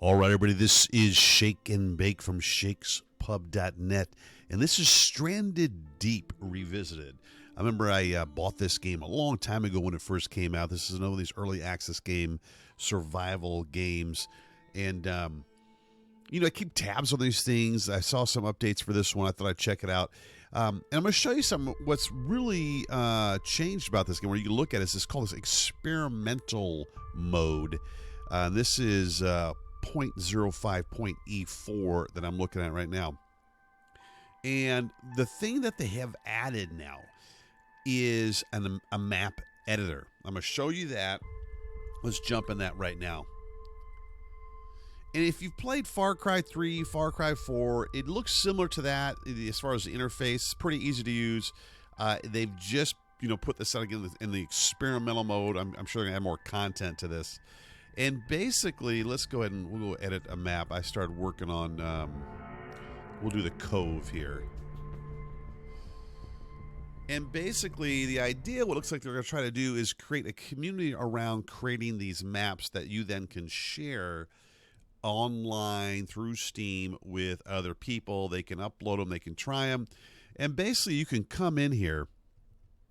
All right, everybody, this is Shake and Bake from shakespub.net, and this is Stranded Deep Revisited. I remember I bought this game a long time ago when it first came out. This is another of these early access game survival games, and I keep tabs on these things. I saw some updates for this one. I thought I'd check it out. And I'm going to show you what's really changed about this game. Where you can look at it, it's called this experimental mode. This is 0.05.E4 that I'm looking at right now. And the thing that they have added now is a map editor. I'm going to show you that. Let's jump in that right now. And if you've played Far Cry 3, Far Cry 4, it looks similar to that as far as the interface. It's pretty easy to use. They've just put this out again in the experimental mode. I'm sure they're going to add more content to this. And basically, let's go ahead and we'll go edit a map. I started working on, we'll do the Cove here. And basically, the idea, what it looks like they're going to try to do is create a community around creating these maps that you then can share online through Steam with other people. They can upload them, they can try them, and basically you can come in here.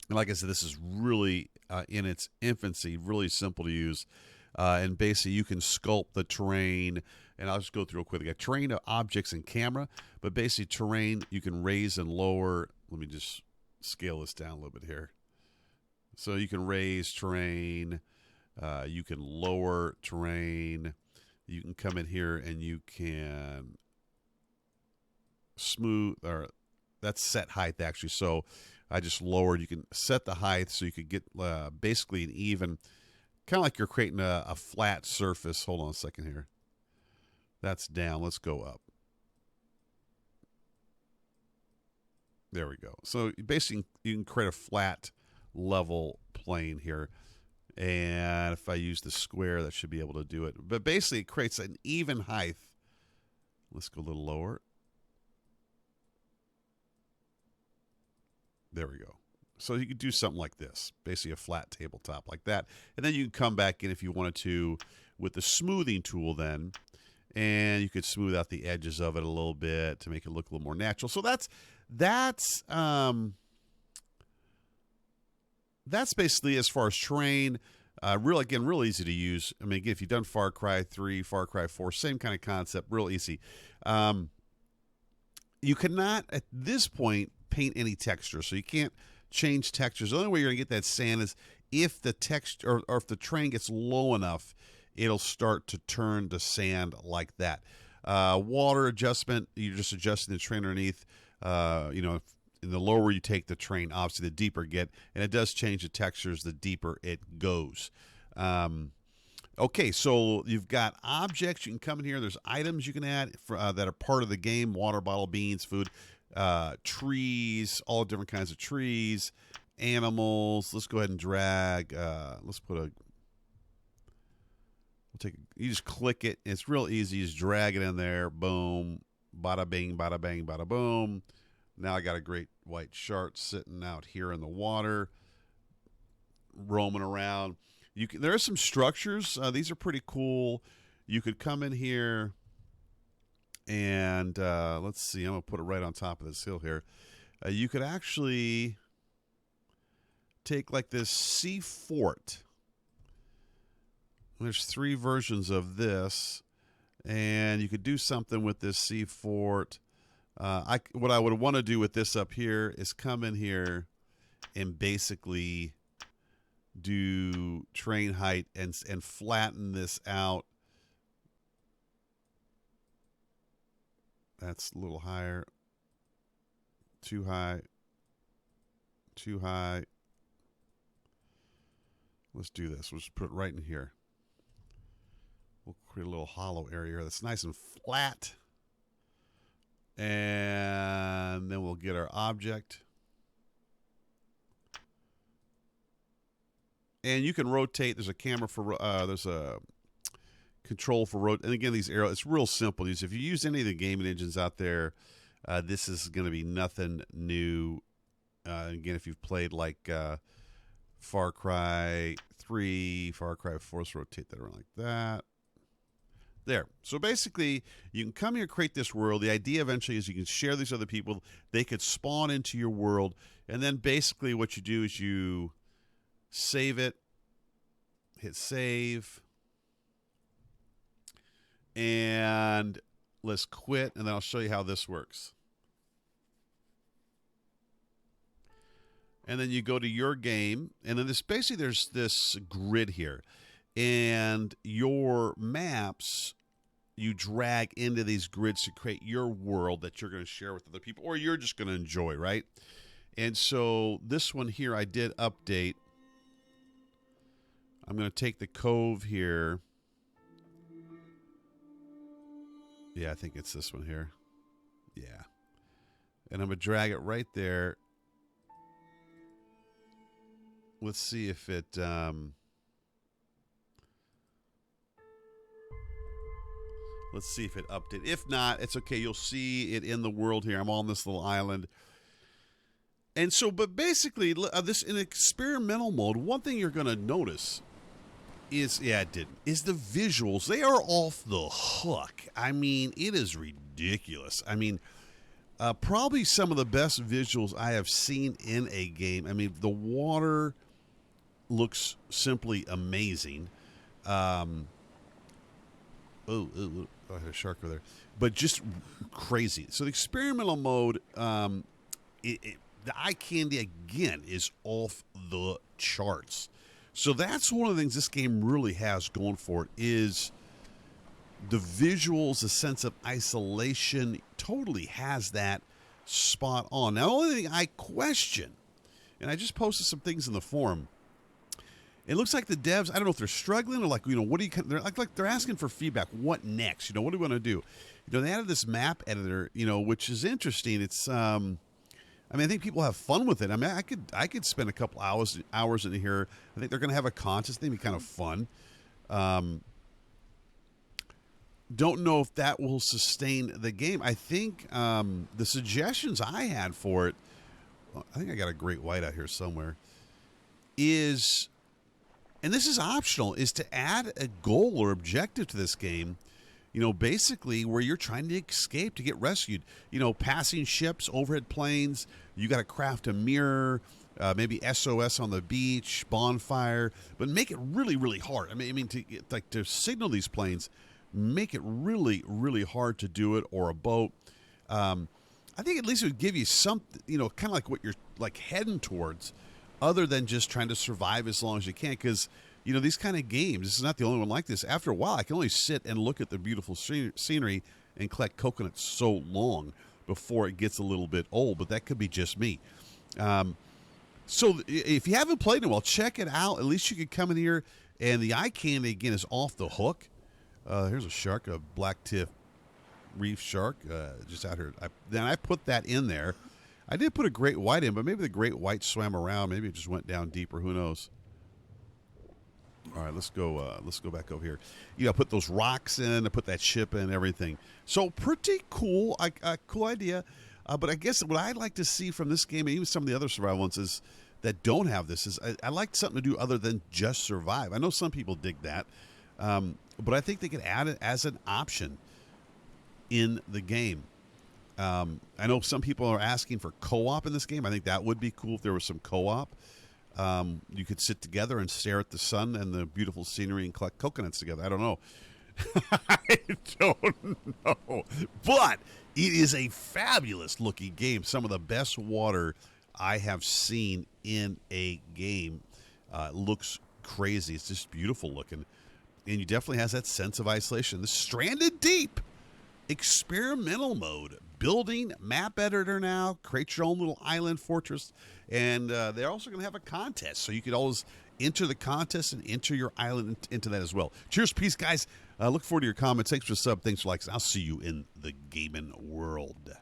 And like I said, this is really in its infancy, really simple to use. And basically you can sculpt the terrain, and I'll just go through real quick. I got terrain, objects, and camera, but basically terrain you can raise and lower. Let me just scale this down a little bit here. So you can raise terrain, you can lower terrain. You can come in here and you can smooth, or that's set height actually. So I just lowered. You can set the height so you could get basically an even, kind of like you're creating a flat surface. Hold on a second here. That's down. Let's go up. There we go. So basically you can create a flat level plane here. And if I use the square, that should be able to do it. But basically, it creates an even height. Let's go a little lower. There we go. So you could do something like this. Basically, a flat tabletop like that. And then you can come back in if you wanted to with the smoothing tool then. And you could smooth out the edges of it a little bit to make it look a little more natural. So that's basically as far as terrain. Real easy to use. I mean, again, if you've done Far Cry 3, Far Cry 4, same kind of concept, real easy. You cannot, at this point, paint any texture, so you can't change textures. The only way you're going to get that sand is if the texture or if the terrain gets low enough, it'll start to turn to sand like that. Water adjustment, you're just adjusting the terrain underneath. In the lower you take the terrain, obviously the deeper you get, and it does change the textures the deeper it goes. Okay, so you've got objects. You can come in here. There's items you can add that are part of the game: water bottle, beans, food, trees, all different kinds of trees, animals. Let's go ahead and drag. Let's put a. You just click it. It's real easy. You just drag it in there. Boom. Bada bing, bada bang, bada boom. Now I got a great white shark sitting out here in the water, roaming around. There are some structures. These are pretty cool. You could come in here and let's see. I'm going to put it right on top of this hill here. You could actually take like this sea fort. There's 3 versions of this, and you could do something with this sea fort. What I would want to do with this up here is come in here and basically do terrain height and flatten this out. That's a little higher. Too high. Too high. Let's do this. We'll just put it right in here. We'll create a little hollow area here that's nice and flat. And then we'll get our object. And you can rotate. There's a camera for, there's a control for rotate. And again, these arrows, it's real simple to use. If you use any of the gaming engines out there, this is going to be nothing new. Again, if you've played like Far Cry 3, Far Cry 4, let's rotate that around like that. There. So basically, you can come here, create this world. The idea eventually is you can share these other people. They could spawn into your world. And then basically what you do is you save it, hit save, and let's quit. And then I'll show you how this works. And then you go to your game. And then there's this grid here. And your maps, you drag into these grids to create your world that you're going to share with other people, or you're just going to enjoy, right? And so this one here, I did update. I'm going to take the cove here. Yeah, I think it's this one here. Yeah. And I'm going to drag it right there. Let's see if it... Let's see if it updated. If not, it's okay. You'll see it in the world here. I'm on this little island. And so, but basically, this in experimental mode, one thing you're going to notice is, yeah, it didn't, is the visuals. They are off the hook. I mean, it is ridiculous. I mean, probably some of the best visuals I have seen in a game. I mean, the water looks simply amazing. Oh, I had a shark over there. But just crazy. So the experimental mode, the eye candy, again, is off the charts. So that's one of the things this game really has going for it is the visuals, the sense of isolation, totally has that spot on. Now, the only thing I question, and I just posted some things in the forum, it looks like the devs, I don't know if they're struggling or like, what do you, they're like they're asking for feedback. What next? What do we want to do? They added this map editor, which is interesting. It's, I think people have fun with it. I mean, I could spend a couple hours in here. I think they're going to have a contest. They'd be kind of fun. Don't know if that will sustain the game. I think the suggestions I had for it, I think I got a great white out here somewhere, is... and this is optional, is to add a goal or objective to this game, basically where you're trying to escape, to get rescued. Passing ships, overhead planes, you got to craft a mirror, maybe SOS on the beach, bonfire, but make it really, really hard. I mean, to signal these planes, make it really, really hard to do it, or a boat. I think at least it would give you something, kind of like what you're like heading towards, other than just trying to survive as long as you can. Because, these kind of games, this is not the only one like this. After a while, I can only sit and look at the beautiful scenery and collect coconuts so long before it gets a little bit old. But that could be just me. So if you haven't played it well, check it out. At least you could come in here. And the eye candy, again, is off the hook. Here's a shark, a black tip reef shark, just out here. Then I put that in there. I did put a great white in, but maybe the great white swam around. Maybe it just went down deeper. Who knows? All right, let's go back over here. I put those rocks in. I put that ship in, everything. So pretty cool. Cool idea. But I guess what I'd like to see from this game, and even some of the other survival ones, is that don't have this. Is I like something to do other than just survive. I know some people dig that, but I think they could add it as an option in the game. I know some people are asking for co-op in this game. I think that would be cool if there was some co-op. You could sit together and stare at the sun and the beautiful scenery and collect coconuts together. I don't know. I don't know. But it is a fabulous looking game. Some of the best water I have seen in a game. Looks crazy. It's just beautiful looking. And you definitely has that sense of isolation. The Stranded Deep experimental mode. Building map editor now. Create your own little island fortress. And they're also going to have a contest. So you could always enter the contest and enter your island into that as well. Cheers, peace, guys. Look forward to your comments. Thanks for the sub. Thanks for likes. I'll see you in the gaming world.